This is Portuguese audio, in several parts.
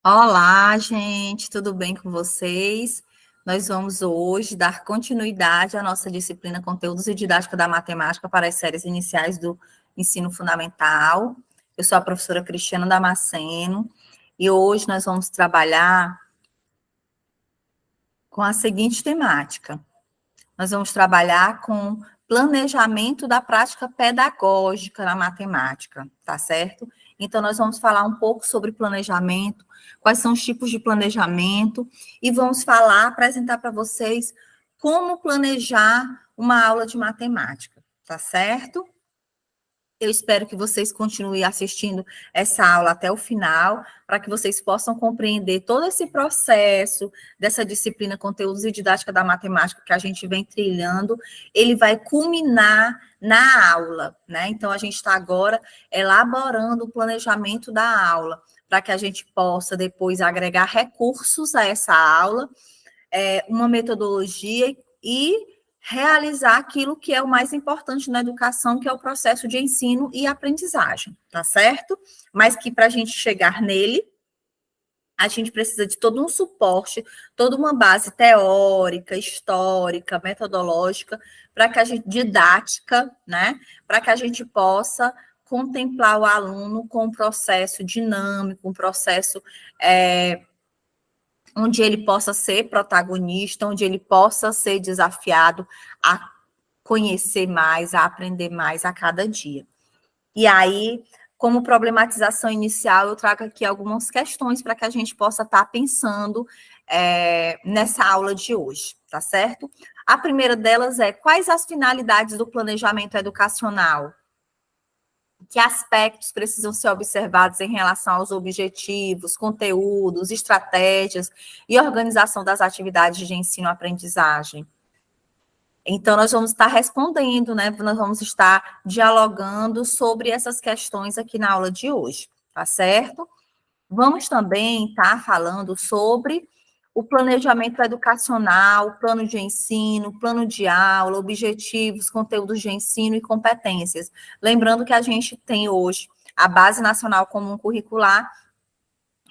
Olá, gente, tudo bem com vocês? Nós vamos hoje dar continuidade à nossa disciplina Conteúdos e Didática da Matemática para as séries iniciais do ensino fundamental. Eu sou a professora Cristiana Damasceno e hoje nós vamos trabalhar com a seguinte temática. Nós vamos trabalhar com planejamento da prática pedagógica na matemática, tá certo? Então, nós vamos falar um pouco sobre planejamento, quais são os tipos de planejamento, e vamos apresentar para vocês como planejar uma aula de matemática, tá certo? Eu espero que vocês continuem assistindo essa aula até o final, para que vocês possam compreender todo esse processo dessa disciplina Conteúdos e Didática da Matemática que a gente vem trilhando. Ele vai culminar na aula, né? Então, a gente está agora elaborando o planejamento da aula, para que a gente possa depois agregar recursos a essa aula, uma metodologia e realizar aquilo que é o mais importante na educação, que é o processo de ensino e aprendizagem, tá certo? Mas que para a gente chegar nele, a gente precisa de todo um suporte, toda uma base teórica, histórica, metodológica, para que a gente, didática, né? Para que a gente possa contemplar o aluno com um processo dinâmico, um processo onde ele possa ser protagonista, onde ele possa ser desafiado a conhecer mais, a aprender mais a cada dia. E aí, como problematização inicial, eu trago aqui algumas questões para que a gente possa estar pensando nessa aula de hoje, tá certo? A primeira delas é: quais as finalidades do planejamento educacional? Que aspectos precisam ser observados em relação aos objetivos, conteúdos, estratégias e organização das atividades de ensino-aprendizagem? Então, nós vamos estar respondendo, né? Nós vamos estar dialogando sobre essas questões aqui na aula de hoje, tá certo? Vamos também estar falando sobre o planejamento educacional, plano de ensino, plano de aula, objetivos, conteúdos de ensino e competências. Lembrando que a gente tem hoje a Base Nacional Comum Curricular,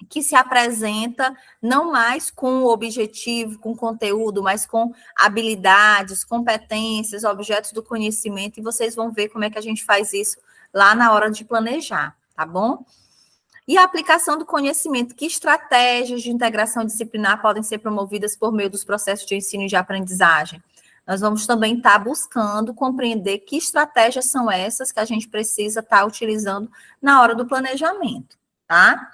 que se apresenta não mais com o objetivo, com conteúdo, mas com habilidades, competências, objetos do conhecimento, e vocês vão ver como é que a gente faz isso lá na hora de planejar, tá bom? E a aplicação do conhecimento, que estratégias de integração disciplinar podem ser promovidas por meio dos processos de ensino e de aprendizagem? Nós vamos também estar buscando compreender que estratégias são essas que a gente precisa estar utilizando na hora do planejamento, tá?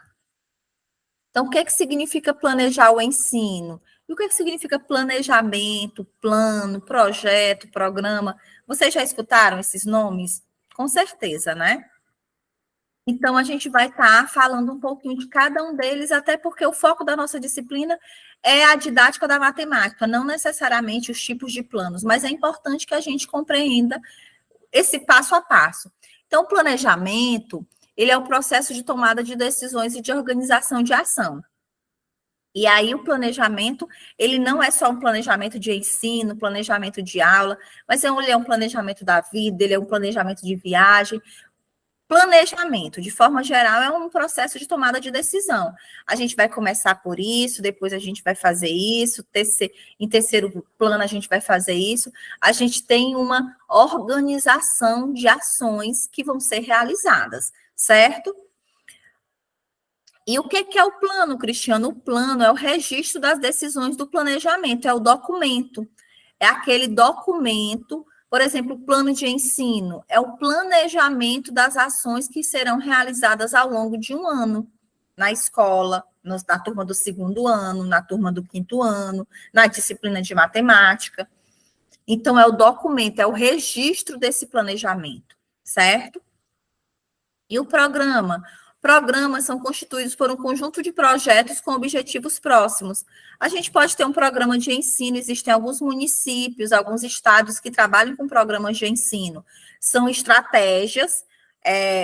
Então, o que significa planejar o ensino? E o que significa planejamento, plano, projeto, programa? Vocês já escutaram esses nomes? Com certeza, né? Então, a gente vai estar falando um pouquinho de cada um deles, até porque o foco da nossa disciplina é a didática da matemática, não necessariamente os tipos de planos, mas é importante que a gente compreenda esse passo a passo. Então, o planejamento, ele é o processo de tomada de decisões e de organização de ação. E aí o planejamento, ele não é só um planejamento de ensino, planejamento de aula, mas ele é um planejamento da vida, ele é um planejamento de viagem. Planejamento, de forma geral, é um processo de tomada de decisão. A gente vai começar por isso, depois a gente vai fazer isso, em terceiro plano a gente vai fazer isso. A gente tem uma organização de ações que vão ser realizadas, certo? E o que é o plano, Cristiano? O plano é o registro das decisões do planejamento, é o documento. É aquele documento, por exemplo, o plano de ensino, é o planejamento das ações que serão realizadas ao longo de um ano, na escola, na turma do segundo ano, na turma do quinto ano, na disciplina de matemática. Então, é o documento, é o registro desse planejamento, certo? E o programa? Programas são constituídos por um conjunto de projetos com objetivos próximos. A gente pode ter um programa de ensino, existem alguns municípios, alguns estados que trabalham com programas de ensino. São estratégias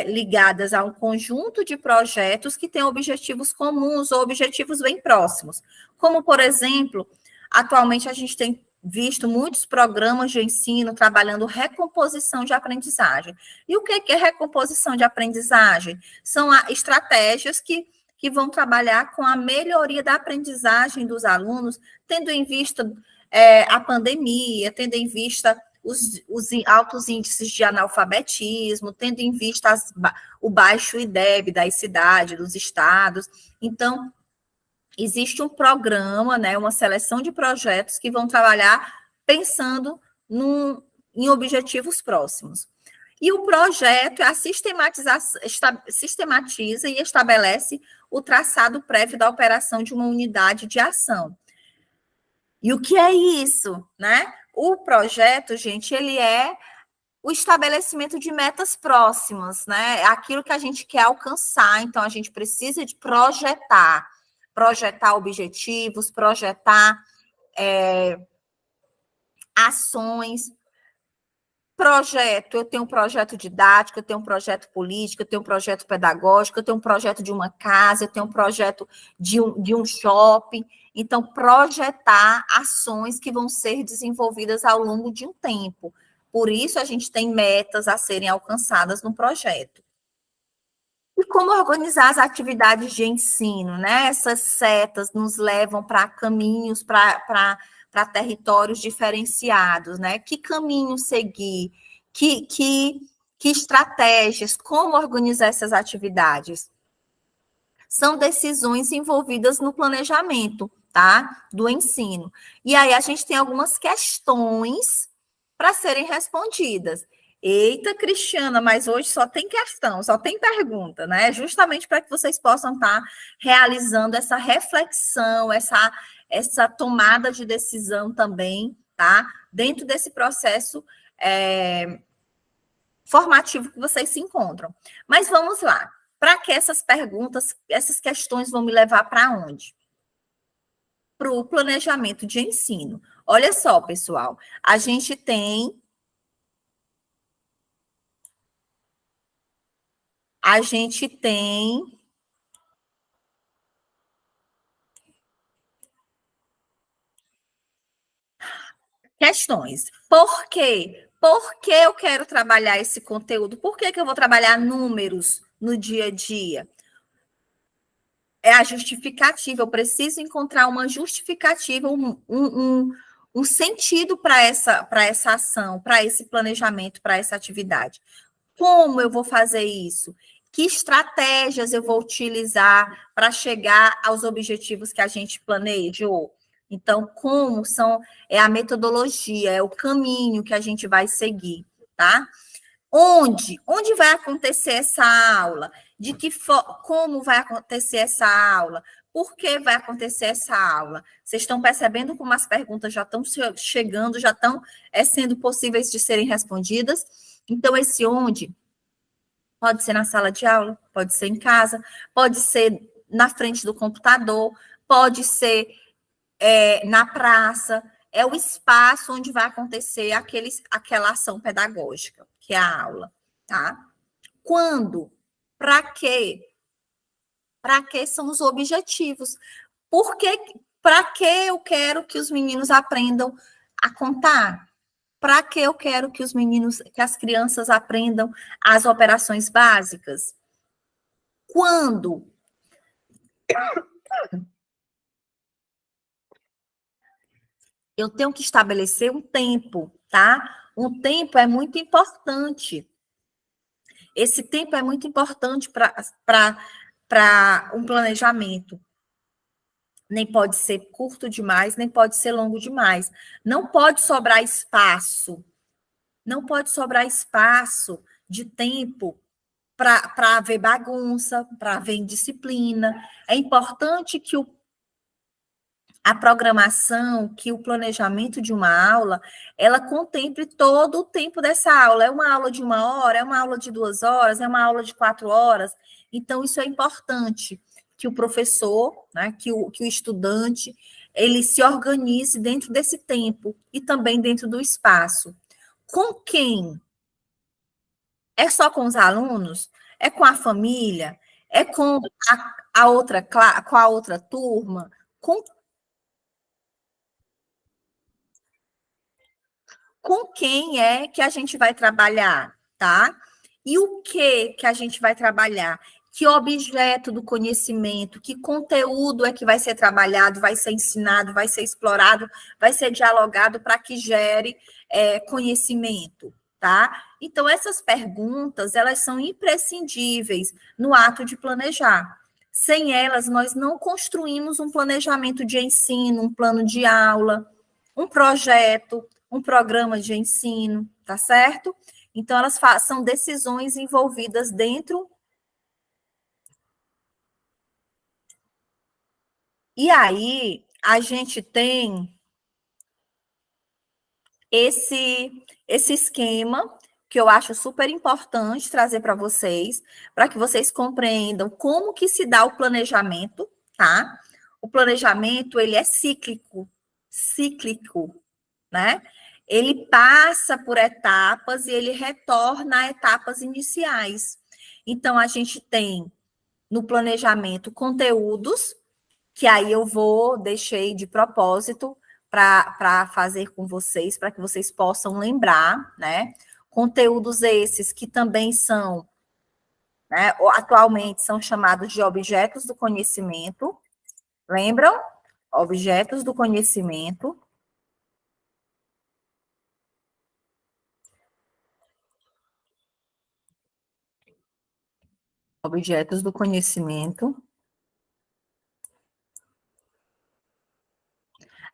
ligadas a um conjunto de projetos que têm objetivos comuns ou objetivos bem próximos. Como, por exemplo, atualmente a gente tem visto muitos programas de ensino trabalhando recomposição de aprendizagem. E o que é recomposição de aprendizagem? São estratégias que que vão trabalhar com a melhoria da aprendizagem dos alunos, tendo em vista a pandemia, tendo em vista os altos índices de analfabetismo, tendo em vista o baixo IDEB das cidades, dos estados. Então, existe um programa, né, uma seleção de projetos que vão trabalhar pensando em objetivos próximos. E o projeto sistematiza e estabelece o traçado prévio da operação de uma unidade de ação. E o que é isso, né? O projeto, gente, ele é o estabelecimento de metas próximas, né? Aquilo que a gente quer alcançar, então a gente precisa de projetar objetivos, projetar ações. Eu tenho um projeto didático, eu tenho um projeto político, eu tenho um projeto pedagógico, eu tenho um projeto de uma casa, eu tenho um projeto de um shopping. Então, projetar ações que vão ser desenvolvidas ao longo de um tempo. Por isso, a gente tem metas a serem alcançadas no projeto. E como organizar as atividades de ensino, né? Essas setas nos levam para caminhos, para territórios diferenciados, né? Que caminho seguir? Que estratégias? Como organizar essas atividades? São decisões envolvidas no planejamento, tá? Do ensino. E aí a gente tem algumas questões para serem respondidas. Eita, Cristiana, mas hoje só tem questão, só tem pergunta, né? Justamente para que vocês possam estar realizando essa reflexão, essa tomada de decisão também, tá? Dentro desse processo formativo que vocês se encontram. Mas vamos lá. Para que essas perguntas, essas questões vão me levar para onde? Para o planejamento de ensino. Olha só, pessoal, a gente tem questões. Por quê? Por que eu quero trabalhar esse conteúdo? Por que eu vou trabalhar números no dia a dia? É a justificativa. Eu preciso encontrar uma justificativa, um sentido para essa ação, para esse planejamento, para essa atividade. Como eu vou fazer isso? Que estratégias eu vou utilizar para chegar aos objetivos que a gente planejou? Então, é a metodologia, é o caminho que a gente vai seguir, tá? Onde vai acontecer essa aula? Como vai acontecer essa aula? Por que vai acontecer essa aula? Vocês estão percebendo como as perguntas já estão chegando, já estão sendo possíveis de serem respondidas? Então, esse onde pode ser na sala de aula, pode ser em casa, pode ser na frente do computador, pode ser na praça. É o espaço onde vai acontecer aquela ação pedagógica, que é a aula, tá? Quando? Para quê? Para que são os objetivos? Para que eu quero que os meninos aprendam a contar? Para que eu quero que as crianças aprendam as operações básicas? Quando? Eu tenho que estabelecer um tempo, tá? Um tempo é muito importante. Esse tempo é muito importante para um planejamento. Nem pode ser curto demais, nem pode ser longo demais. Não pode sobrar espaço. Não pode sobrar espaço de tempo para haver bagunça, para haver indisciplina. É importante que a programação, que o planejamento de uma aula, ela contemple todo o tempo dessa aula. É uma aula de 1 hora, é uma aula de 2 horas, é uma aula de 4 horas. Então, isso é importante, que o professor, né, que o estudante, ele se organize dentro desse tempo e também dentro do espaço. Com quem? É só com os alunos? É com a família? É com com a outra turma? Com quem é que a gente vai trabalhar, tá? E o que a gente vai trabalhar? que objeto do conhecimento, que conteúdo é que vai ser trabalhado, vai ser ensinado, vai ser explorado, vai ser dialogado para que gere conhecimento, tá? Então, essas perguntas, elas são imprescindíveis no ato de planejar. Sem elas, nós não construímos um planejamento de ensino, um plano de aula, um projeto, um programa de ensino, tá certo? Então, elas são decisões envolvidas dentro. E aí, a gente tem esse esquema que eu acho super importante trazer para que vocês compreendam como que se dá o planejamento, tá? O planejamento, ele é cíclico, né? Ele passa por etapas e ele retorna a etapas iniciais. Então, a gente tem no planejamento conteúdos, que aí eu deixei de propósito para fazer com vocês, para que vocês possam lembrar, né? Conteúdos esses que também são, né, atualmente são chamados de objetos do conhecimento. Lembram? Objetos do conhecimento. Objetos do conhecimento.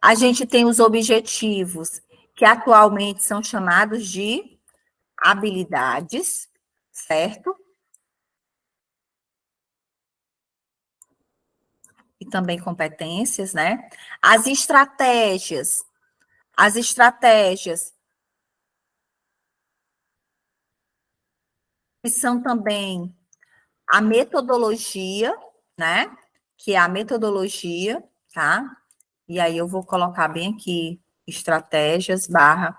A gente tem os objetivos, que atualmente são chamados de habilidades, certo? E também competências, né? As estratégias que são também a metodologia, né? Que é a metodologia, tá? E aí eu vou colocar bem aqui estratégias barra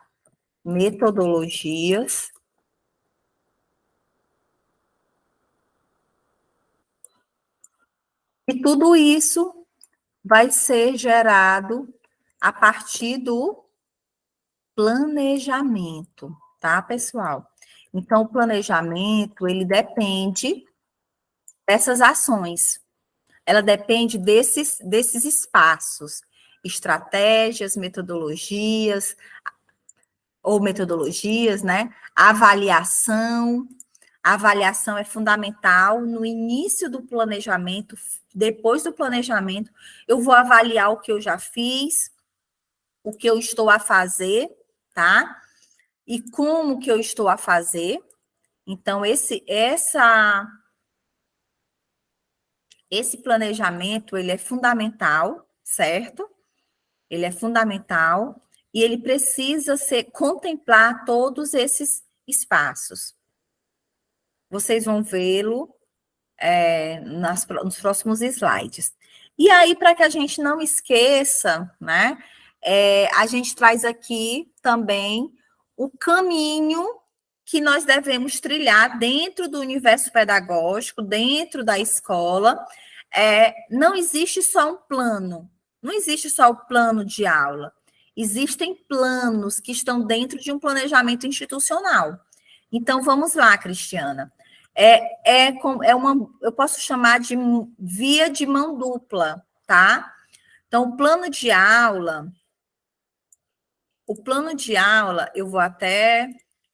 metodologias. E tudo isso vai ser gerado a partir do planejamento, tá, pessoal? Então, o planejamento, ele depende dessas ações. Ela depende desses espaços, estratégias, metodologias, né? A avaliação é fundamental no início do planejamento, depois do planejamento, eu vou avaliar o que eu já fiz, o que eu estou a fazer, tá? E como que eu estou a fazer. Então, esse planejamento, ele é fundamental, certo? Ele é fundamental e ele precisa contemplar todos esses espaços. Vocês vão vê-lo nos próximos slides. E aí, para que a gente não esqueça, né? A gente traz aqui também o caminho que nós devemos trilhar dentro do universo pedagógico, dentro da escola. Não existe só um plano, não existe só o plano de aula. Existem planos que estão dentro de um planejamento institucional. Então, vamos lá, Cristiana. Eu posso chamar de via de mão dupla, tá? Então, o plano de aula, eu vou até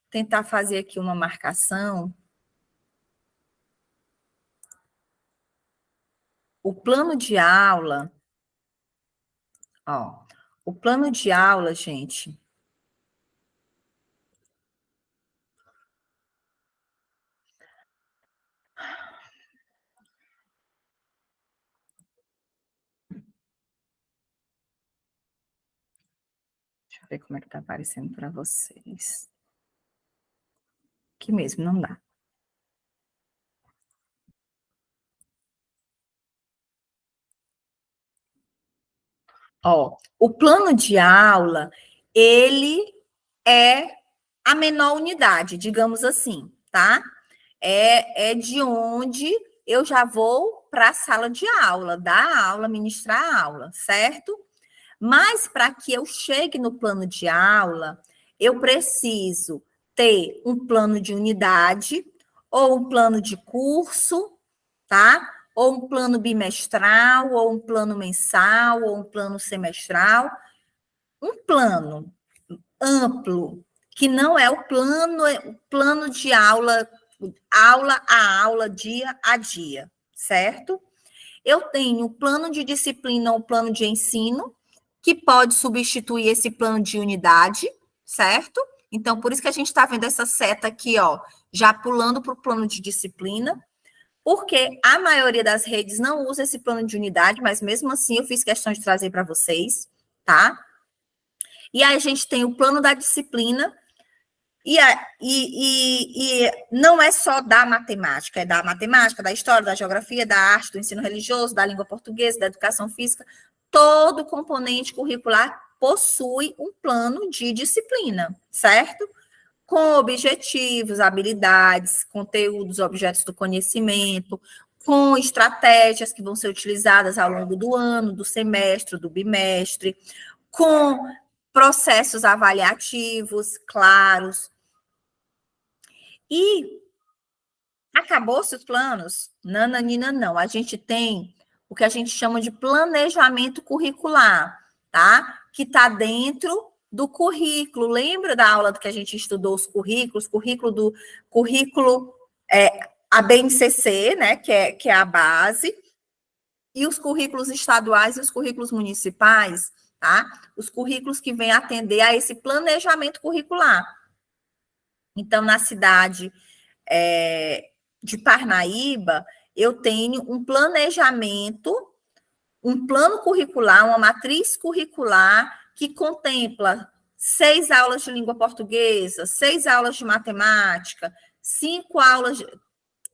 tentar fazer aqui uma marcação. O plano de aula, o plano de aula, gente, deixa eu ver como é que está aparecendo para vocês. Aqui mesmo, não dá. O plano de aula, ele é a menor unidade, digamos assim, tá? É de onde eu já vou para a sala de aula, dar aula, ministrar a aula, certo? Mas para que eu chegue no plano de aula, eu preciso ter um plano de unidade ou um plano de curso, tá? Ou um plano bimestral, ou um plano mensal, ou um plano semestral. Um plano amplo, que não é o plano de aula, aula a aula, dia a dia, certo? Eu tenho o plano de disciplina ou plano de ensino, que pode substituir esse plano de unidade, certo? Então, por isso que a gente está vendo essa seta aqui, ó, já pulando para o plano de disciplina, porque a maioria das redes não usa esse plano de unidade, mas mesmo assim eu fiz questão de trazer para vocês, tá? E aí a gente tem o plano da disciplina, e não é só da matemática, é da matemática, da história, da geografia, da arte, do ensino religioso, da língua portuguesa, da educação física. Todo componente curricular possui um plano de disciplina, certo? Com objetivos, habilidades, conteúdos, objetos do conhecimento, com estratégias que vão ser utilizadas ao longo do ano, do semestre, do bimestre, com processos avaliativos claros. E acabou-se os planos? Nananina, não. A gente tem o que a gente chama de planejamento curricular, tá? Que está dentro do currículo. Lembra da aula que a gente estudou os currículos? Currículo a BNCC, né? Que é a base, e os currículos estaduais e os currículos municipais, tá? Os currículos que vêm atender a esse planejamento curricular. Então, na cidade de Parnaíba, eu tenho um planejamento, um plano curricular, uma matriz curricular que contempla 6 aulas de língua portuguesa, 6 aulas de matemática,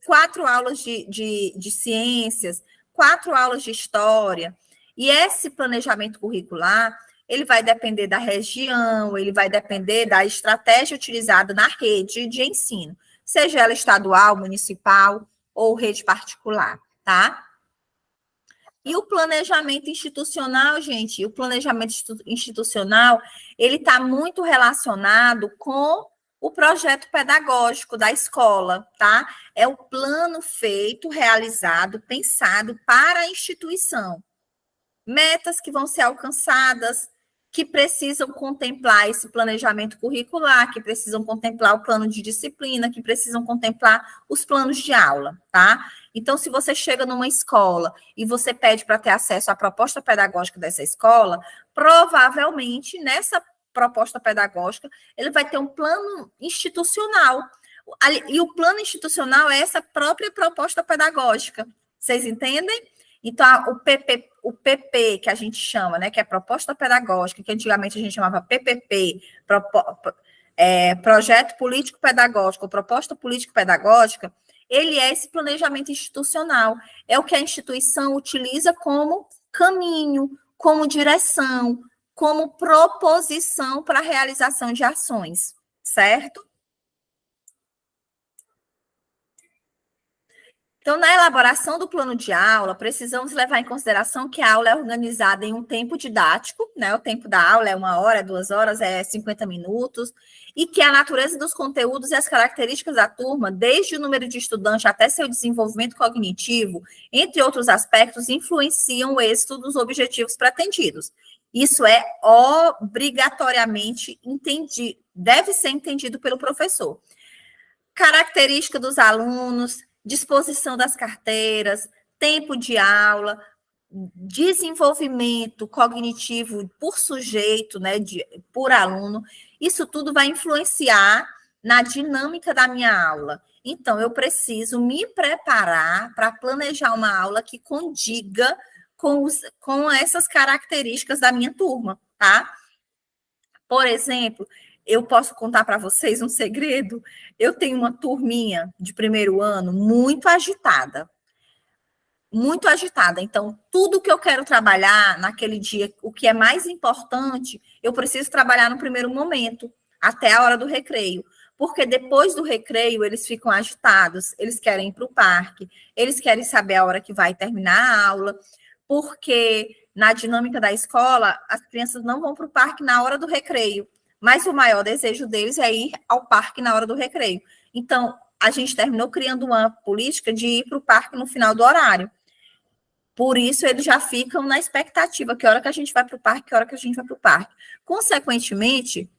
4 aulas de ciências, 4 aulas de história. E esse planejamento curricular, ele vai depender da região, ele vai depender da estratégia utilizada na rede de ensino, seja ela estadual, municipal ou rede particular, tá? E o planejamento institucional, gente, o planejamento institucional, ele está muito relacionado com o projeto pedagógico da escola, tá? É o plano feito, realizado, pensado para a instituição. Metas que vão ser alcançadas, que precisam contemplar esse planejamento curricular, que precisam contemplar o plano de disciplina, que precisam contemplar os planos de aula, tá? Então, se você chega numa escola e você pede para ter acesso à proposta pedagógica dessa escola, provavelmente, nessa proposta pedagógica, ele vai ter um plano institucional. E o plano institucional é essa própria proposta pedagógica. Vocês entendem? Então, o PP, que a gente chama, né, que é proposta pedagógica, que antigamente a gente chamava PPP, projeto político pedagógico, proposta político pedagógica, ele é esse planejamento institucional, é o que a instituição utiliza como caminho, como direção, como proposição para a realização de ações, certo? Então, na elaboração do plano de aula, precisamos levar em consideração que a aula é organizada em um tempo didático, né? O tempo da aula é 1 hora, é 2 horas, é 50 minutos, e que a natureza dos conteúdos e as características da turma, desde o número de estudantes até seu desenvolvimento cognitivo, entre outros aspectos, influenciam o êxito dos objetivos pretendidos. Isso é obrigatoriamente entendido, deve ser entendido pelo professor. Característica dos alunos, disposição das carteiras, tempo de aula, desenvolvimento cognitivo por sujeito, né, por aluno, isso tudo vai influenciar na dinâmica da minha aula. Então, eu preciso me preparar para planejar uma aula que condiga com essas características da minha turma, tá? Por exemplo, eu posso contar para vocês um segredo. Eu tenho uma turminha de primeiro ano muito agitada. Muito agitada. Então, tudo que eu quero trabalhar naquele dia, o que é mais importante, eu preciso trabalhar no primeiro momento, até a hora do recreio. Porque depois do recreio, eles ficam agitados, eles querem ir para o parque, eles querem saber a hora que vai terminar a aula, porque na dinâmica da escola, as crianças não vão para o parque na hora do recreio, mas o maior desejo deles é ir ao parque na hora do recreio. Então, a gente terminou criando uma política de ir para o parque no final do horário. Por isso, eles já ficam na expectativa, que hora que a gente vai para o parque, que hora que a gente vai para o parque. Consequentemente,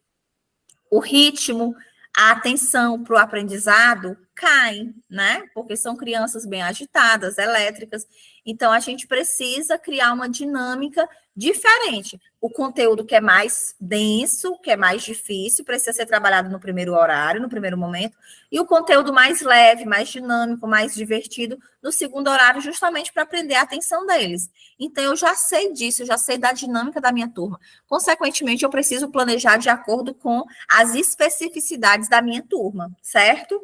o ritmo, a atenção para o aprendizado cai, né? Porque são crianças bem agitadas, elétricas. Então, a gente precisa criar uma dinâmica diferente. O conteúdo que é mais denso, que é mais difícil, precisa ser trabalhado no primeiro horário, no primeiro momento, e o conteúdo mais leve, mais dinâmico, mais divertido, no segundo horário, justamente para prender a atenção deles. Então, eu já sei disso, eu já sei da dinâmica da minha turma. Consequentemente, eu preciso planejar de acordo com as especificidades da minha turma, certo?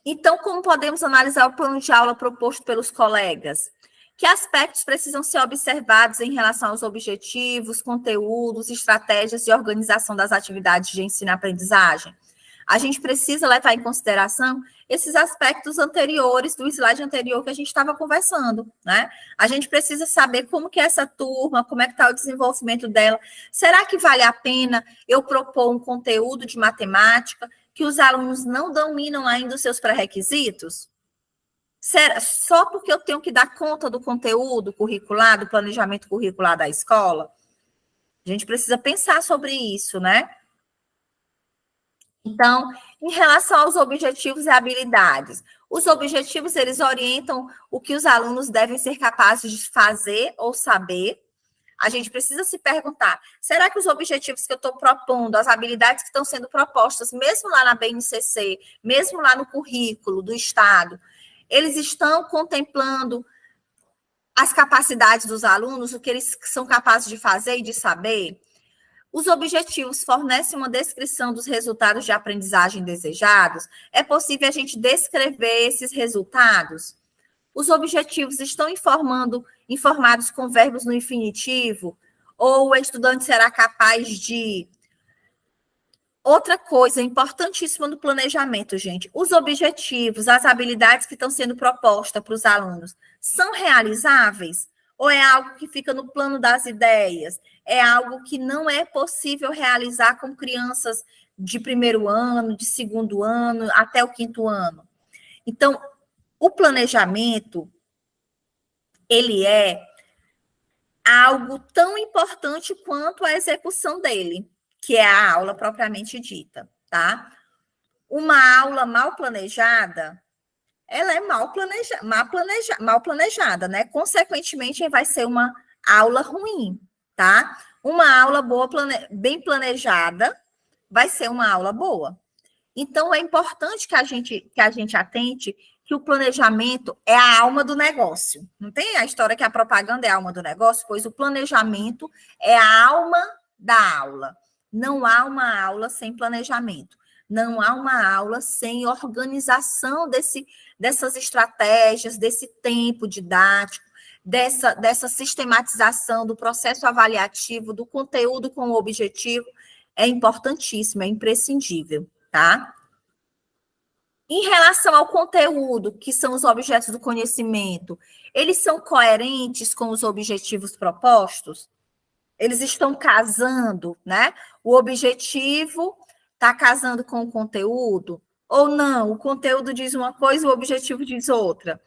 Então, como podemos analisar o plano de aula proposto pelos colegas? Que aspectos precisam ser observados em relação aos objetivos, conteúdos, estratégias e organização das atividades de ensino-aprendizagem? A gente precisa levar em consideração esses aspectos anteriores, do slide anterior que a gente estava conversando, né? A gente precisa saber como que é essa turma, como é que está o desenvolvimento dela. Será que vale a pena eu propor um conteúdo de matemática que os alunos não dominam ainda os seus pré-requisitos? Só porque eu tenho que dar conta do conteúdo curricular, do planejamento curricular da escola? A gente precisa pensar sobre isso, né? Então, em relação aos objetivos e habilidades, os objetivos, eles orientam o que os alunos devem ser capazes de fazer ou saber. A gente precisa se perguntar, será que os objetivos que eu estou propondo, as habilidades que estão sendo propostas, mesmo lá na BNCC, mesmo lá no currículo do Estado, eles estão contemplando as capacidades dos alunos, o que eles são capazes de fazer e de saber? Os objetivos fornecem uma descrição dos resultados de aprendizagem desejados? É possível a gente descrever esses resultados? Os objetivos estão informados com verbos no infinitivo? Ou o estudante será capaz de... Outra coisa importantíssima no planejamento, gente, os objetivos, as habilidades que estão sendo propostas para os alunos, são realizáveis? Ou é algo que fica no plano das ideias? É algo que não é possível realizar com crianças de primeiro ano, de segundo ano, até o quinto ano? Então, o planejamento, ele é algo tão importante quanto a execução dele, que é a aula propriamente dita, tá? Uma aula mal planejada, ela é mal planejada, né? Consequentemente, vai ser uma aula ruim, tá? Uma aula boa, bem planejada, vai ser uma aula boa. Então, é importante que a gente atente que o planejamento é a alma do negócio. Não tem a história que a propaganda é a alma do negócio? Pois o planejamento é a alma da aula. Não há uma aula sem planejamento. Não há uma aula sem organização dessas estratégias, desse tempo didático, dessa sistematização do processo avaliativo, do conteúdo com o objetivo. É importantíssimo, é imprescindível, tá? Em relação ao conteúdo, que são os objetos do conhecimento, eles são coerentes com os objetivos propostos? Eles estão casando, né? O objetivo está casando com o conteúdo? Ou não? O conteúdo diz uma coisa, o objetivo diz outra.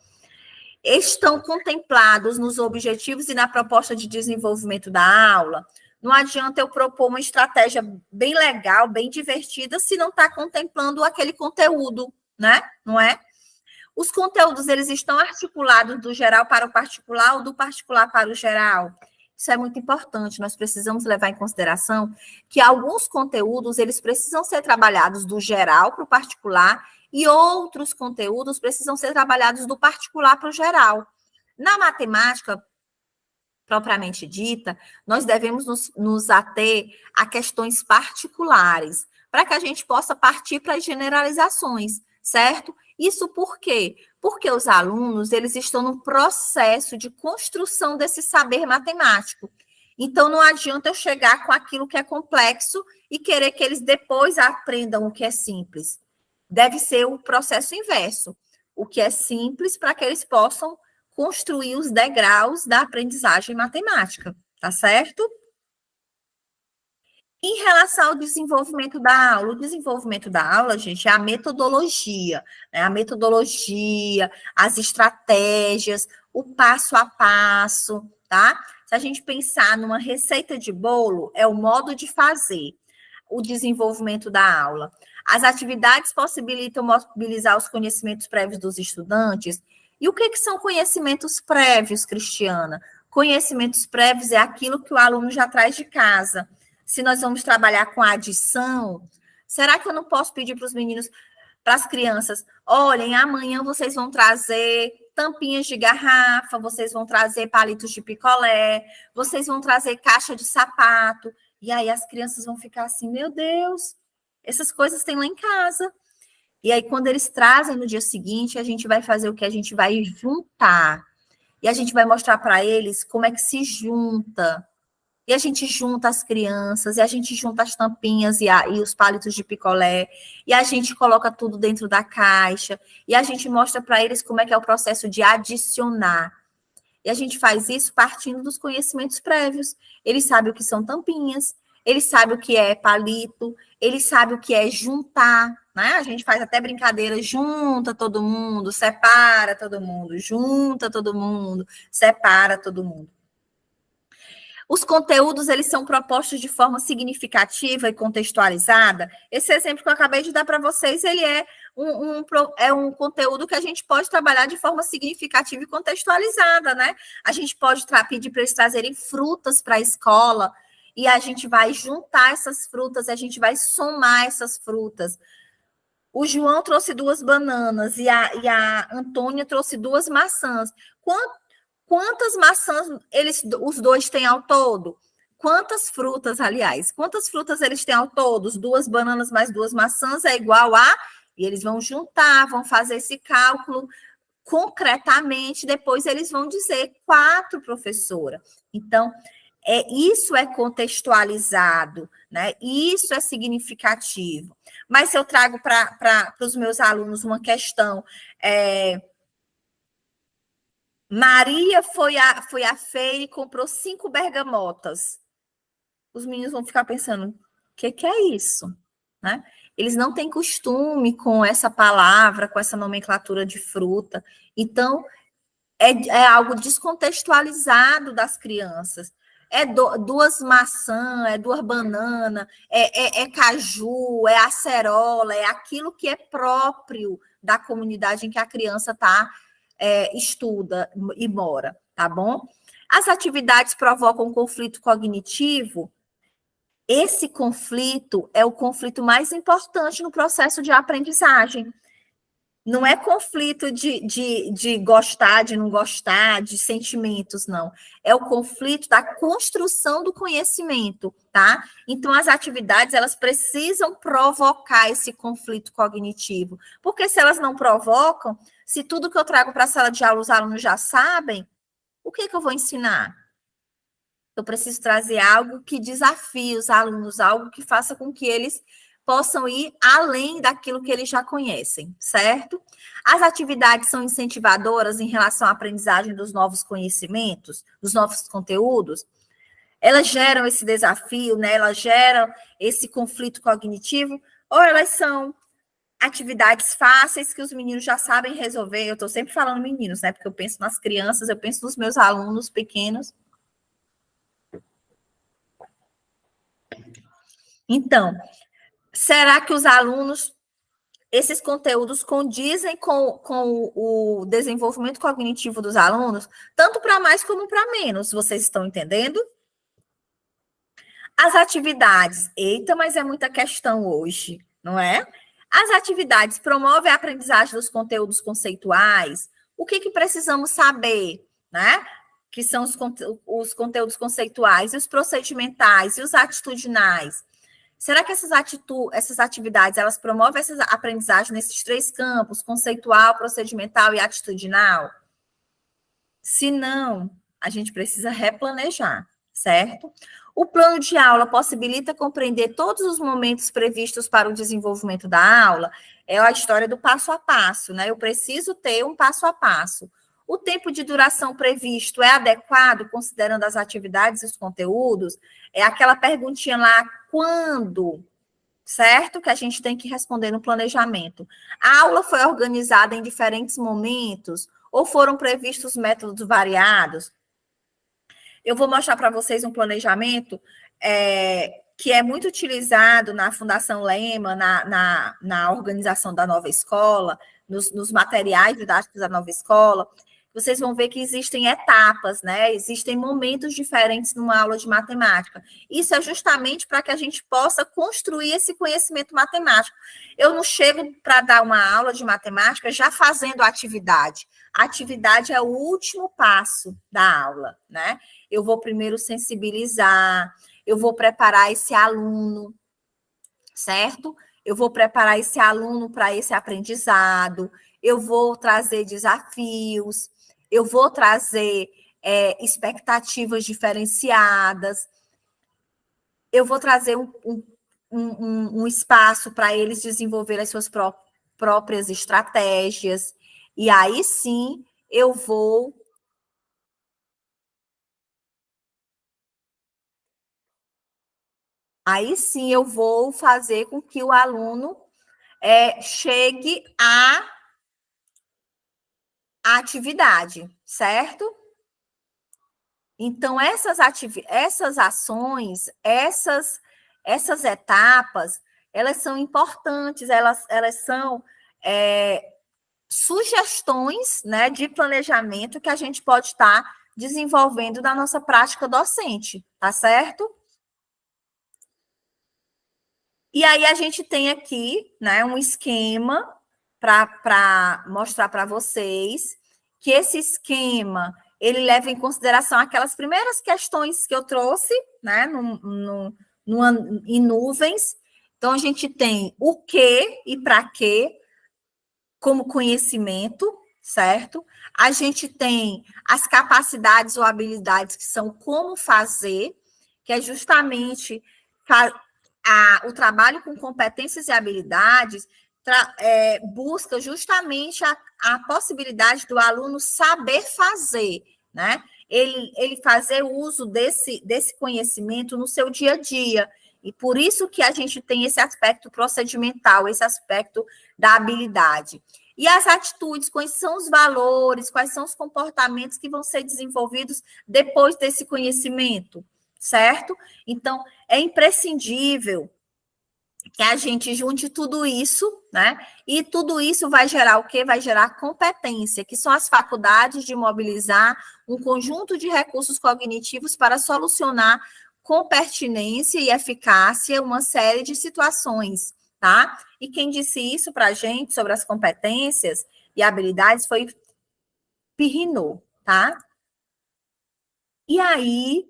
Estão contemplados nos objetivos e na proposta de desenvolvimento da aula? Não adianta eu propor uma estratégia bem legal, bem divertida, se não está contemplando aquele conteúdo, né? Não é? Os conteúdos, eles estão articulados do geral para o particular ou do particular para o geral? Isso é muito importante, nós precisamos levar em consideração que alguns conteúdos, eles precisam ser trabalhados do geral para o particular e outros conteúdos precisam ser trabalhados do particular para o geral. Na matemática, propriamente dita, nós devemos nos ater a questões particulares, para que a gente possa partir para as generalizações, certo? Isso por quê? Porque os alunos, eles estão no processo de construção desse saber matemático. Então, não adianta eu chegar com aquilo que é complexo e querer que eles depois aprendam o que é simples. Deve ser o processo inverso. O que é simples para que eles possam construir os degraus da aprendizagem matemática, tá certo? Em relação ao desenvolvimento da aula, o desenvolvimento da aula, gente, é a metodologia, né? A metodologia, as estratégias, o passo a passo, tá? Se a gente pensar numa receita de bolo, é o modo de fazer o desenvolvimento da aula. As atividades possibilitam mobilizar os conhecimentos prévios dos estudantes. E o que são conhecimentos prévios, Cristiana? Conhecimentos prévios é aquilo que o aluno já traz de casa. Se nós vamos trabalhar com a adição, será que eu não posso pedir para os meninos, para as crianças, olhem, amanhã vocês vão trazer tampinhas de garrafa, vocês vão trazer palitos de picolé, vocês vão trazer caixa de sapato, e aí as crianças vão ficar assim, meu Deus, essas coisas tem lá em casa. E aí, quando eles trazem no dia seguinte, a gente vai fazer o que? A gente vai juntar. E a gente vai mostrar para eles como é que se junta. E a gente junta as crianças, e a gente junta as tampinhas e os palitos de picolé, e a gente coloca tudo dentro da caixa, e a gente mostra para eles como é que é o processo de adicionar. E a gente faz isso partindo dos conhecimentos prévios. Eles sabem o que são tampinhas, eles sabem o que é palito, eles sabem o que é juntar, né? A gente faz até brincadeira, junta todo mundo, separa todo mundo, junta todo mundo, separa todo mundo. Os conteúdos, eles são propostos de forma significativa e contextualizada. Esse exemplo que eu acabei de dar para vocês, ele é um conteúdo que a gente pode trabalhar de forma significativa e contextualizada, né? A gente pode pedir para eles trazerem frutas para a escola, e a gente vai juntar essas frutas, a gente vai somar essas frutas. O João trouxe 2 bananas e a Antônia trouxe 2 maçãs. Quantas maçãs os dois têm ao todo? Quantas frutas, aliás? Quantas frutas eles têm ao todo? 2 bananas mais 2 maçãs é igual a... E eles vão juntar, vão fazer esse cálculo concretamente, depois eles vão dizer 4, professora. Então, isso é contextualizado, né? Isso é significativo. Mas se eu trago para os meus alunos uma questão... Maria foi à feira e comprou 5 bergamotas. Os meninos vão ficar pensando, o que é isso? Né? Eles não têm costume com essa palavra, com essa nomenclatura de fruta. Então, é algo descontextualizado das crianças. É 2 maçãs, é 2 bananas, é caju, é acerola, é aquilo que é próprio da comunidade em que a criança está estuda e mora, tá bom? As atividades provocam conflito cognitivo. Esse conflito é o conflito mais importante no processo de aprendizagem. Não é conflito de gostar, de não gostar, de sentimentos, não. É o conflito da construção do conhecimento, tá? Então, as atividades, elas precisam provocar esse conflito cognitivo. Porque se elas não provocam, se tudo que eu trago para a sala de aula os alunos já sabem, o que eu vou ensinar? Eu preciso trazer algo que desafie os alunos, algo que faça com que eles possam ir além daquilo que eles já conhecem, certo? As atividades são incentivadoras em relação à aprendizagem dos novos conhecimentos, dos novos conteúdos. Elas geram esse desafio, né? Elas geram esse conflito cognitivo, ou elas são atividades fáceis que os meninos já sabem resolver. Eu estou sempre falando meninos, né? Porque eu penso nas crianças, eu penso nos meus alunos pequenos. Então, será que os alunos, esses conteúdos condizem com o desenvolvimento cognitivo dos alunos, tanto para mais como para menos? Vocês estão entendendo? As atividades, eita, mas é muita questão hoje, não é? As atividades promovem a aprendizagem dos conteúdos conceituais. O que precisamos saber, né? Que são os conteúdos conceituais, e os procedimentais, e os atitudinais. Será que essas atividades, elas promovem essa aprendizagem nesses 3 campos, conceitual, procedimental e atitudinal? Se não, a gente precisa replanejar, certo? O plano de aula possibilita compreender todos os momentos previstos para o desenvolvimento da aula. É a história do passo a passo, né? Eu preciso ter um passo a passo. O tempo de duração previsto é adequado, considerando as atividades e os conteúdos? É aquela perguntinha lá, quando? Certo? Que a gente tem que responder no planejamento. A aula foi organizada em diferentes momentos ou foram previstos métodos variados? Eu vou mostrar para vocês um planejamento que é muito utilizado na Fundação Lema, na organização da nova escola, nos materiais didáticos da nova escola. Vocês vão ver que existem etapas, né? Existem momentos diferentes numa aula de matemática. Isso é justamente para que a gente possa construir esse conhecimento matemático. Eu não chego para dar uma aula de matemática já fazendo a atividade. A atividade é o último passo da aula, né? Eu vou primeiro sensibilizar, eu vou preparar esse aluno, certo? Eu vou preparar esse aluno para esse aprendizado, eu vou trazer desafios, eu vou trazer expectativas diferenciadas, eu vou trazer um espaço para eles desenvolverem as suas próprias estratégias, e aí sim eu vou fazer com que o aluno chegue à atividade, certo? Então, essas ações, essas etapas, elas são importantes, elas são sugestões, né, de planejamento que a gente pode estar desenvolvendo na nossa prática docente, tá certo? E aí a gente tem aqui, né, um esquema para mostrar para vocês que esse esquema ele leva em consideração aquelas primeiras questões que eu trouxe, né, em nuvens. Então, a gente tem o que e para quê como conhecimento, certo? A gente tem as capacidades ou habilidades que são como fazer, que é justamente o trabalho com competências e habilidades busca justamente a possibilidade do aluno saber fazer, né? Ele fazer uso desse conhecimento no seu dia a dia. E por isso que a gente tem esse aspecto procedimental, esse aspecto da habilidade. E as atitudes, quais são os valores, quais são os comportamentos que vão ser desenvolvidos depois desse conhecimento, certo? Então, é imprescindível que a gente junte tudo isso, né? E tudo isso vai gerar o quê? Vai gerar competência, que são as faculdades de mobilizar um conjunto de recursos cognitivos para solucionar com pertinência e eficácia uma série de situações, tá? E quem disse isso para a gente sobre as competências e habilidades foi Pirrinot, tá? E aí,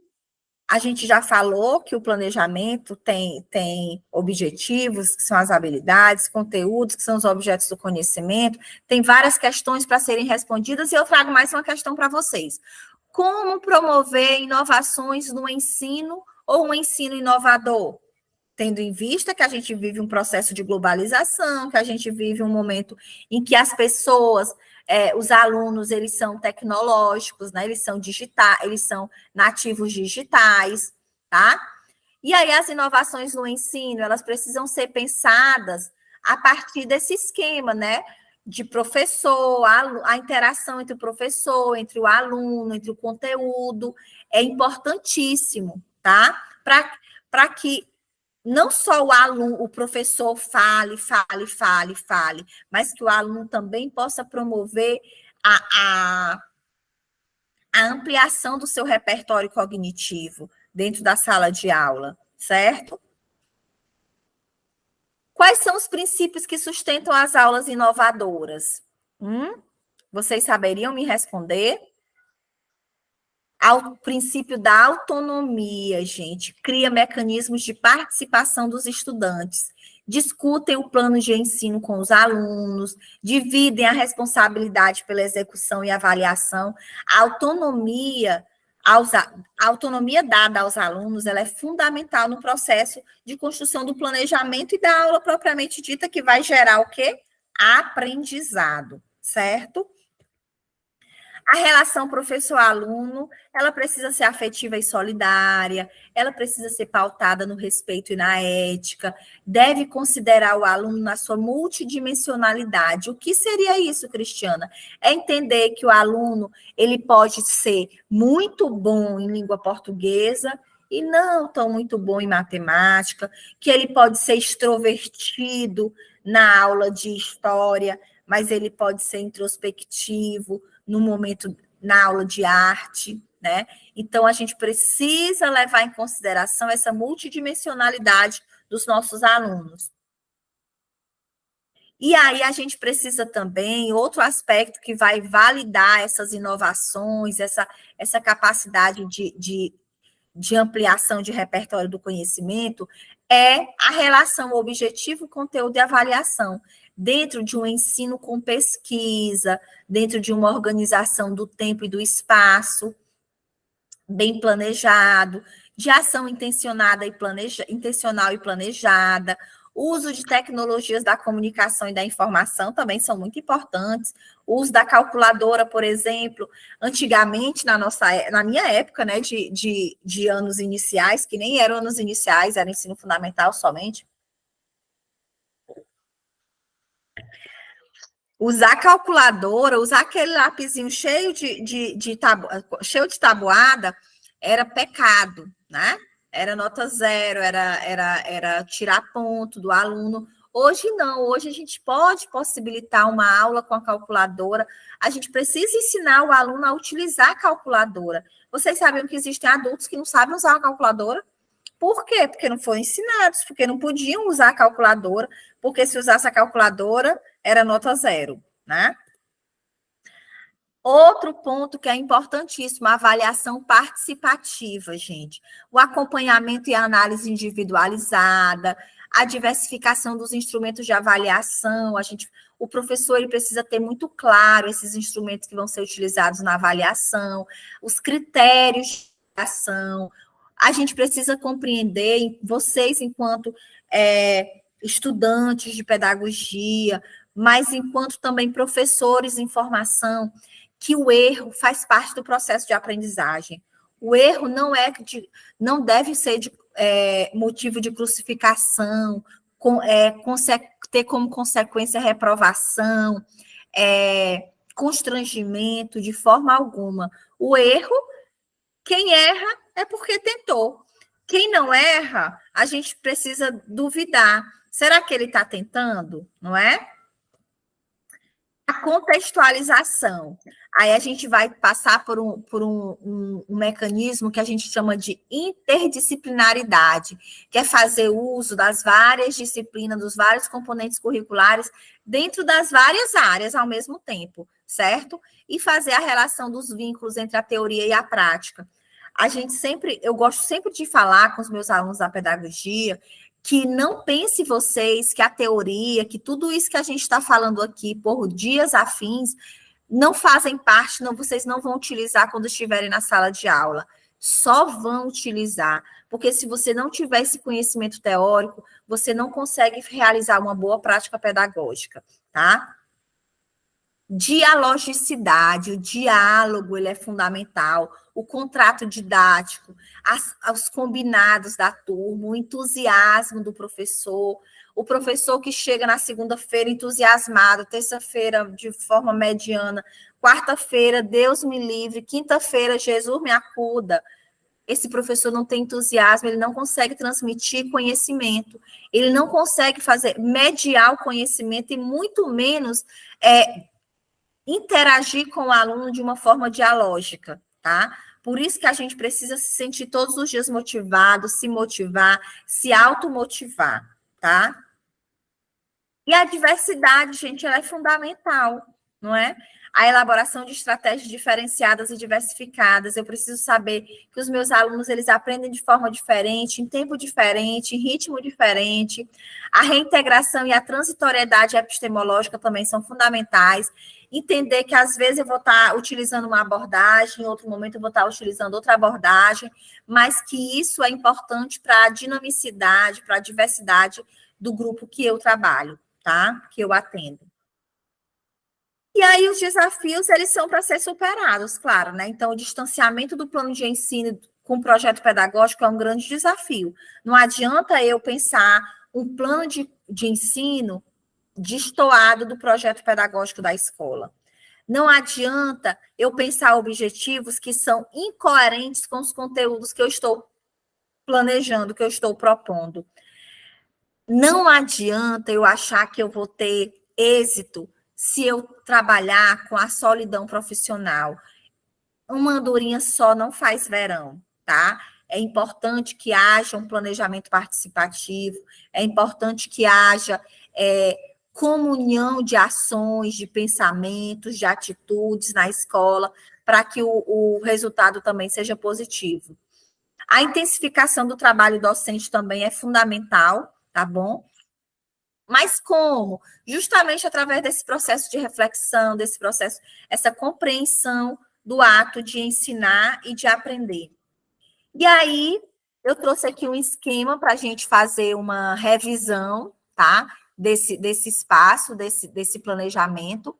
a gente já falou que o planejamento tem objetivos, que são as habilidades, conteúdos, que são os objetos do conhecimento, tem várias questões para serem respondidas, e eu trago mais uma questão para vocês. Como promover inovações no ensino ou um ensino inovador? Tendo em vista que a gente vive um processo de globalização, que a gente vive um momento em que as pessoas, os alunos, eles são tecnológicos, né? Eles são digitais, eles são nativos digitais, tá? E aí as inovações no ensino, elas precisam ser pensadas a partir desse esquema, né? De professor, a interação entre o professor, entre o aluno, entre o conteúdo, é importantíssimo, tá? Para que não só o aluno, o professor fale, mas que o aluno também possa promover a ampliação do seu repertório cognitivo dentro da sala de aula, certo? Quais são os princípios que sustentam as aulas inovadoras? Vocês saberiam me responder? Ao princípio da autonomia, gente, cria mecanismos de participação dos estudantes, discutem o plano de ensino com os alunos, dividem a responsabilidade pela execução e avaliação. A autonomia dada aos alunos, ela é fundamental no processo de construção do planejamento e da aula propriamente dita, que vai gerar o quê? Aprendizado, certo? A relação professor-aluno, ela precisa ser afetiva e solidária, ela precisa ser pautada no respeito e na ética, deve considerar o aluno na sua multidimensionalidade. O que seria isso, Cristiana? É entender que o aluno, ele pode ser muito bom em língua portuguesa e não tão muito bom em matemática, que ele pode ser extrovertido na aula de história, mas ele pode ser introspectivo no momento na aula de arte, né? Então a gente precisa levar em consideração essa multidimensionalidade dos nossos alunos. E aí a gente precisa também, outro aspecto que vai validar essas inovações, essa capacidade de ampliação de repertório do conhecimento, é a relação objetivo, conteúdo e avaliação, dentro de um ensino com pesquisa, dentro de uma organização do tempo e do espaço, bem planejado, de ação intencionada e intencional e planejada, uso de tecnologias da comunicação e da informação também são muito importantes. O uso da calculadora, por exemplo, antigamente, na minha época, né, de anos iniciais, que nem eram anos iniciais, era ensino fundamental somente, usar calculadora, usar aquele lapisinho cheio cheio de tabuada, era pecado, né? Era nota zero, era tirar ponto do aluno. Hoje não, hoje a gente pode possibilitar uma aula com a calculadora. A gente precisa ensinar o aluno a utilizar a calculadora. Vocês sabiam que existem adultos que não sabem usar a calculadora? Por quê? Porque não foram ensinados, porque não podiam usar a calculadora, porque se usasse a calculadora, era nota zero, né? Outro ponto que é importantíssimo, a avaliação participativa, gente. O acompanhamento e a análise individualizada, a diversificação dos instrumentos de avaliação. O professor ele precisa ter muito claro esses instrumentos que vão ser utilizados na avaliação, os critérios de avaliação. A gente precisa compreender, vocês, enquanto estudantes de pedagogia, mas enquanto também professores em formação, que o erro faz parte do processo de aprendizagem. O erro não deve ser motivo de crucificação, ter como consequência reprovação, constrangimento, de forma alguma. O erro, quem erra é porque tentou. Quem não erra, a gente precisa duvidar. Será que ele está tentando? Não é? A contextualização. Aí a gente vai passar por um mecanismo que a gente chama de interdisciplinaridade, que é fazer uso das várias disciplinas, dos vários componentes curriculares, dentro das várias áreas ao mesmo tempo, certo? E fazer a relação dos vínculos entre a teoria e a prática. Eu gosto sempre de falar com os meus alunos da pedagogia que não pense vocês que a teoria, que tudo isso que a gente está falando aqui por dias afins, não fazem parte, vocês não vão utilizar quando estiverem na sala de aula. Só vão utilizar, porque se você não tiver esse conhecimento teórico, você não consegue realizar uma boa prática pedagógica, tá? Dialogicidade, o diálogo, ele é fundamental, o contrato didático, os combinados da turma, o entusiasmo do professor, o professor que chega na segunda-feira entusiasmado, terça-feira de forma mediana, quarta-feira, Deus me livre, quinta-feira, Jesus me acuda. Esse professor não tem entusiasmo, ele não consegue transmitir conhecimento, ele não consegue mediar o conhecimento e muito menos interagir com o aluno de uma forma dialógica, tá? Por isso que a gente precisa se sentir todos os dias motivado, se motivar, se automotivar, tá? E a diversidade, gente, ela é fundamental, não é? A elaboração de estratégias diferenciadas e diversificadas. Eu preciso saber que os meus alunos, eles aprendem de forma diferente, em tempo diferente, em ritmo diferente. A reintegração e a transitoriedade epistemológica também são fundamentais. Entender que, às vezes, eu vou estar utilizando uma abordagem, em outro momento eu vou estar utilizando outra abordagem, mas que isso é importante para a dinamicidade, para a diversidade do grupo que eu trabalho, tá? Que eu atendo. E aí os desafios, eles são para ser superados, claro, né? Então, o distanciamento do plano de ensino com o projeto pedagógico é um grande desafio. Não adianta eu pensar um plano de ensino destoado do projeto pedagógico da escola. Não adianta eu pensar objetivos que são incoerentes com os conteúdos que eu estou planejando, que eu estou propondo. Não adianta eu achar que eu vou ter êxito se eu trabalhar com a solidão profissional. Uma andorinha só não faz verão, tá? É importante que haja um planejamento participativo, é importante que haja comunhão de ações, de pensamentos, de atitudes na escola, para que o resultado também seja positivo. A intensificação do trabalho docente também é fundamental, tá bom? Mas como? Justamente através desse processo de reflexão, desse processo, essa compreensão do ato de ensinar e de aprender. E aí, eu trouxe aqui um esquema para a gente fazer uma revisão, tá? Desse espaço, desse planejamento.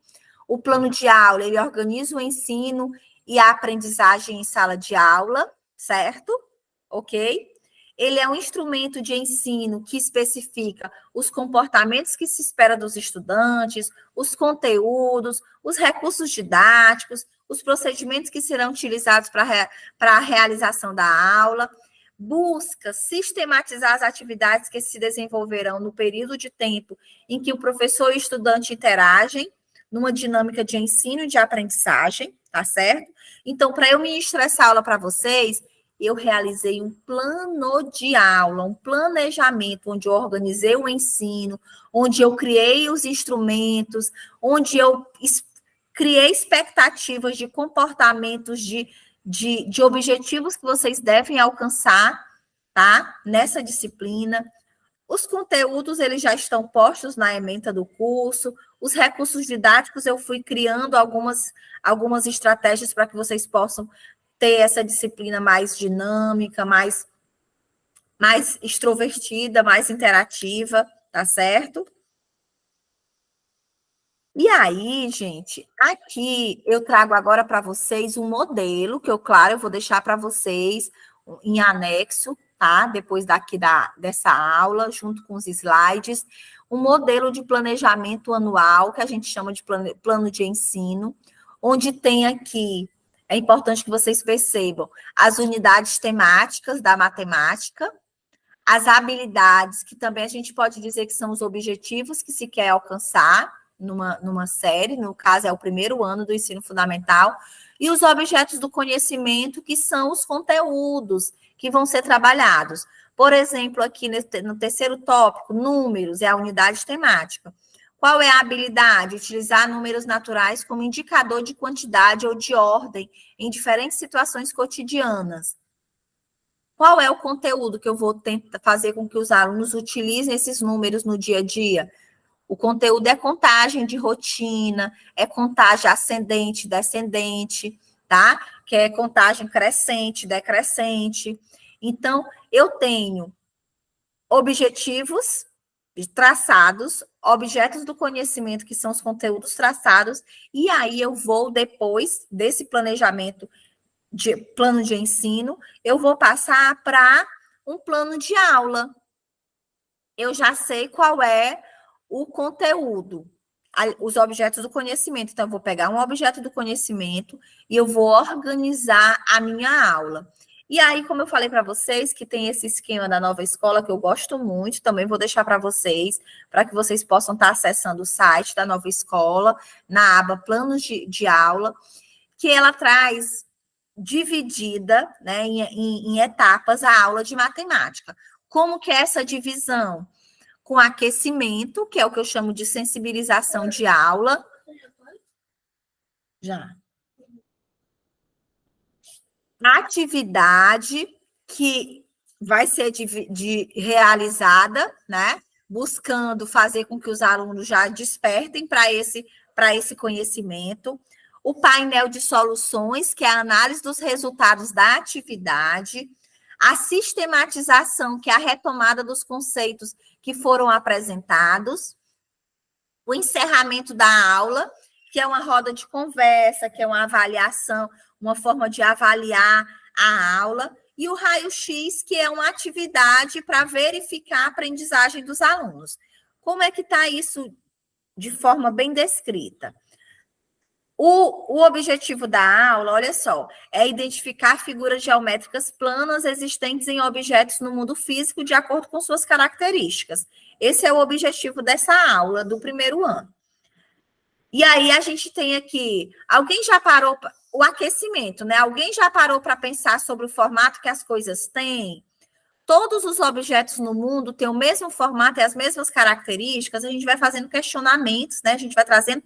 O plano de aula, ele organiza o ensino e a aprendizagem em sala de aula, certo? Ok? Ele é um instrumento de ensino que especifica os comportamentos que se espera dos estudantes, os conteúdos, os recursos didáticos, os procedimentos que serão utilizados para a realização da aula, busca sistematizar as atividades que se desenvolverão no período de tempo em que o professor e o estudante interagem, numa dinâmica de ensino e de aprendizagem, tá certo? Então, para eu ministrar essa aula para vocês, eu realizei um plano de aula, um planejamento, onde eu organizei o ensino, onde eu criei os instrumentos, onde eu criei expectativas de comportamentos, de objetivos que vocês devem alcançar, tá? Nessa disciplina. Os conteúdos, eles já estão postos na ementa do curso. Os recursos didáticos, eu fui criando algumas estratégias para que vocês possam ter essa disciplina mais dinâmica, mais extrovertida, mais interativa, tá certo? E aí, gente, aqui eu trago agora para vocês um modelo que claro, eu vou deixar para vocês em anexo, tá? Depois dessa aula, junto com os slides, um modelo de planejamento anual, que a gente chama de plano de ensino, onde tem aqui, é importante que vocês percebam, as unidades temáticas da matemática, as habilidades, que também a gente pode dizer que são os objetivos que se quer alcançar numa série, no caso é o primeiro ano do ensino fundamental, e os objetos do conhecimento, que são os conteúdos que vão ser trabalhados. Por exemplo, aqui no terceiro tópico, números, é a unidade temática. Qual é a habilidade? Utilizar números naturais como indicador de quantidade ou de ordem em diferentes situações cotidianas. Qual é o conteúdo que eu vou tentar fazer com que os alunos utilizem esses números no dia a dia? O conteúdo é contagem de rotina, é contagem ascendente, descendente, tá? Que é contagem crescente, decrescente. Então, eu tenho objetivos traçados, objetos do conhecimento, que são os conteúdos traçados, e aí eu vou, depois desse planejamento de plano de ensino, eu vou passar para um plano de aula. Eu já sei qual é o conteúdo, os objetos do conhecimento. Então, eu vou pegar um objeto do conhecimento e eu vou organizar a minha aula. E aí, como eu falei para vocês, que tem esse esquema da nova escola, que eu gosto muito, também vou deixar para vocês, para que vocês possam estar acessando o site da nova escola, na aba planos de aula, que ela traz dividida, né, em etapas a aula de matemática. Como que é essa divisão? Com aquecimento, que é o que eu chamo de sensibilização de aula. Já. Atividade que vai ser realizada, né? Buscando fazer com que os alunos já despertem para esse conhecimento. O painel de soluções, que é a análise dos resultados da atividade. A sistematização, que é a retomada dos conceitos que foram apresentados. O encerramento da aula, que é uma roda de conversa, que é uma avaliação, uma forma de avaliar a aula, e o raio-x, que é uma atividade para verificar a aprendizagem dos alunos. Como é que está isso de forma bem descrita? O objetivo da aula, olha só, é identificar figuras geométricas planas existentes em objetos no mundo físico de acordo com suas características. Esse é o objetivo dessa aula do primeiro ano. E aí a gente tem aqui, alguém já parou, o aquecimento, né? Alguém já parou para pensar sobre o formato que as coisas têm? Todos os objetos no mundo têm o mesmo formato e as mesmas características, a gente vai fazendo questionamentos, né? A gente vai trazendo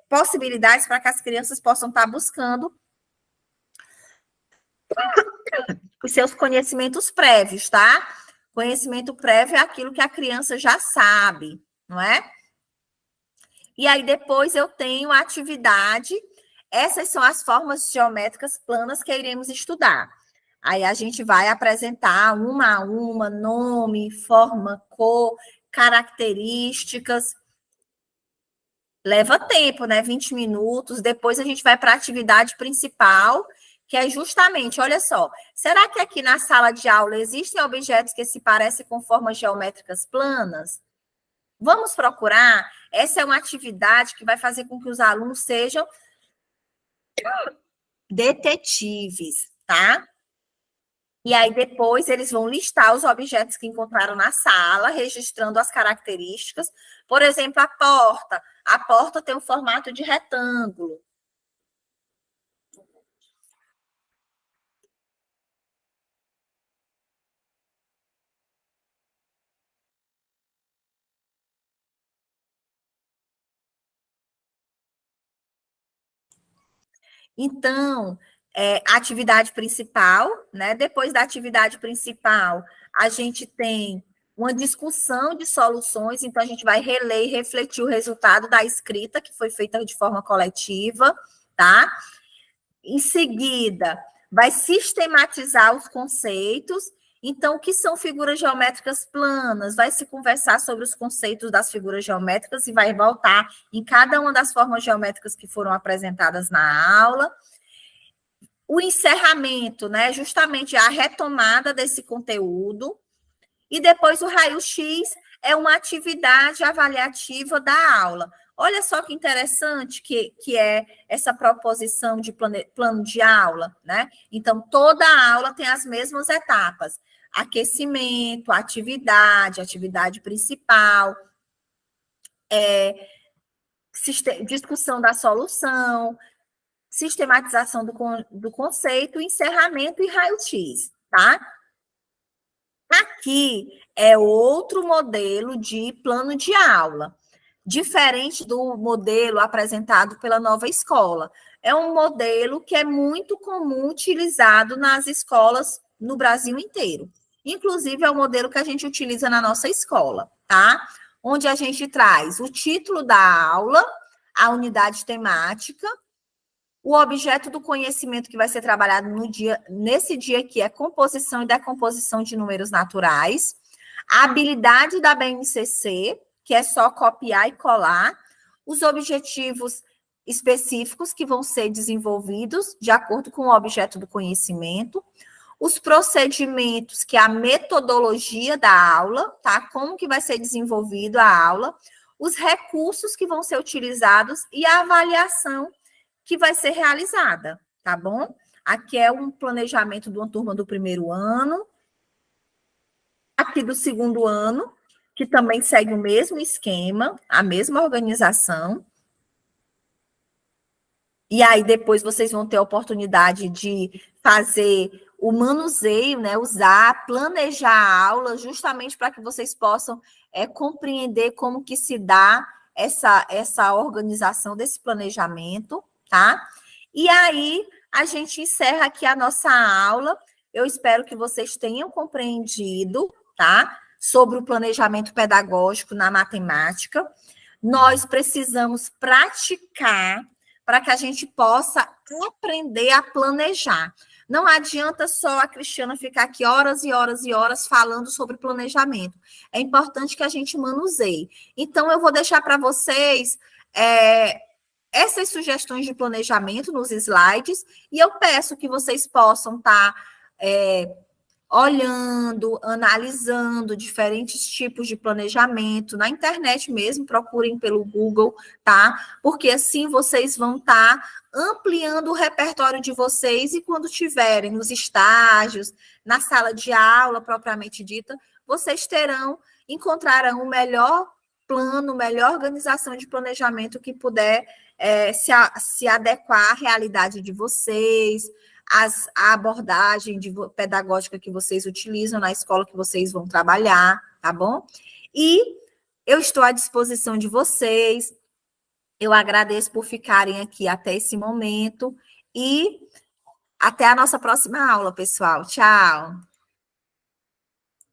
possibilidades para que as crianças possam estar buscando os seus conhecimentos prévios, tá? Conhecimento prévio é aquilo que a criança já sabe, não é? E aí depois eu tenho a atividade, essas são as formas geométricas planas que iremos estudar. Aí a gente vai apresentar uma a uma, nome, forma, cor, características. Leva tempo, né? 20 minutos. Depois a gente vai para a atividade principal, que é justamente, olha só, será que aqui na sala de aula existem objetos que se parecem com formas geométricas planas? Vamos procurar. Essa é uma atividade que vai fazer com que os alunos sejam detetives, tá? E aí depois eles vão listar os objetos que encontraram na sala, registrando as características. Por exemplo, a porta. A porta tem um formato de retângulo. Então, a atividade principal, né? Depois da atividade principal, a gente tem uma discussão de soluções, então a gente vai reler e refletir o resultado da escrita, que foi feita de forma coletiva, tá? Em seguida, vai sistematizar os conceitos. Então, o que são figuras geométricas planas? Vai se conversar sobre os conceitos das figuras geométricas e vai voltar em cada uma das formas geométricas que foram apresentadas na aula. O encerramento, né? Justamente a retomada desse conteúdo. E depois o raio-x é uma atividade avaliativa da aula. Olha só que interessante que é essa proposição de plano de aula, né? Então, toda a aula tem as mesmas etapas: aquecimento, atividade principal, discussão da solução, sistematização do conceito, encerramento e raio-x, tá? Aqui é outro modelo de plano de aula, diferente do modelo apresentado pela nova escola. É um modelo que é muito comum utilizado nas escolas no Brasil inteiro. Inclusive, é o modelo que a gente utiliza na nossa escola, tá? Onde a gente traz o título da aula, a unidade temática, o objeto do conhecimento que vai ser trabalhado nesse dia, que é composição e decomposição de números naturais, a habilidade da BNCC, que é só copiar e colar, os objetivos específicos que vão ser desenvolvidos de acordo com o objeto do conhecimento, os procedimentos, que é a metodologia da aula, tá? Como que vai ser desenvolvido a aula, os recursos que vão ser utilizados e a avaliação que vai ser realizada, tá bom? Aqui é um planejamento de uma turma do primeiro ano, aqui do segundo ano, que também segue o mesmo esquema, a mesma organização. E aí depois vocês vão ter a oportunidade de fazer o manuseio, né? Usar, planejar a aula, justamente para que vocês possam compreender como que se dá essa organização desse planejamento, tá? E aí, a gente encerra aqui a nossa aula. Eu espero que vocês tenham compreendido, tá? Sobre o planejamento pedagógico na matemática. Nós precisamos praticar para que a gente possa aprender a planejar. Não adianta só a Cristiana ficar aqui horas e horas e horas falando sobre planejamento. É importante que a gente manuseie. Então, eu vou deixar para vocês essas sugestões de planejamento nos slides, e eu peço que vocês possam estar olhando, analisando diferentes tipos de planejamento, na internet mesmo, procurem pelo Google, tá? Porque assim vocês vão estar ampliando o repertório de vocês, e quando tiverem nos estágios, na sala de aula propriamente dita, vocês encontrarão o melhor plano, melhor organização de planejamento que puder se adequar à realidade de vocês, a abordagem pedagógica que vocês utilizam na escola que vocês vão trabalhar, tá bom? E eu estou à disposição de vocês. Eu agradeço por ficarem aqui até esse momento e até a nossa próxima aula, pessoal. Tchau!